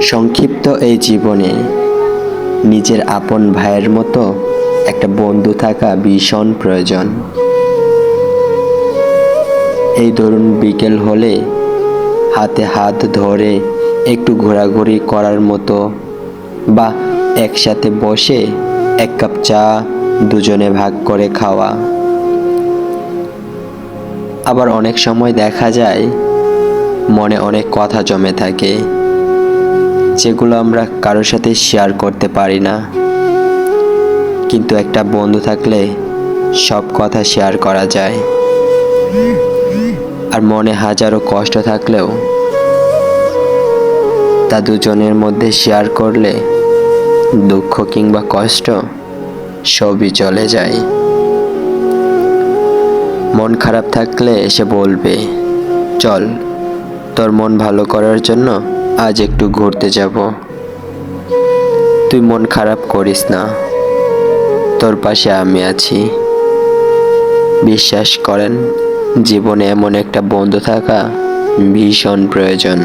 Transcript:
সংক্ষিপ্ত এই জীবনে নিজের আপন ভাইয়ের মতো একটা বন্ধু থাকা ভীষণ প্রয়োজন। এই ধরুন বিকেল হলে হাতে হাত ধরে একটু ঘোরাঘুরি করার মতো, বা একসাথে বসে এক কাপ চা দুজনে ভাগ করে খাওয়া। আবার অনেক সময় দেখা যায় মনে অনেক কথা জমে থাকে, যেগুলো আমরা কারোর সাথে শেয়ার করতে পারি না, কিন্তু একটা বন্ধু থাকলে সব কথা শেয়ার করা যায়। আর মনে হাজারো কষ্ট থাকলেও তা দুজনের মধ্যে শেয়ার করলে দুঃখ কিংবা কষ্ট সবই চলে যায়। মন খারাপ থাকলে এসে বলবে, চল তোর মন ভালো করার জন্য আজ একটু ঘুরতে যাব। তুই মন খারাপ করিস না, তোর পাশে আমি আছি। বিশ্বাস করেন, জীবনে এমন একটা বন্ধু থাকা ভীষণ প্রয়োজন।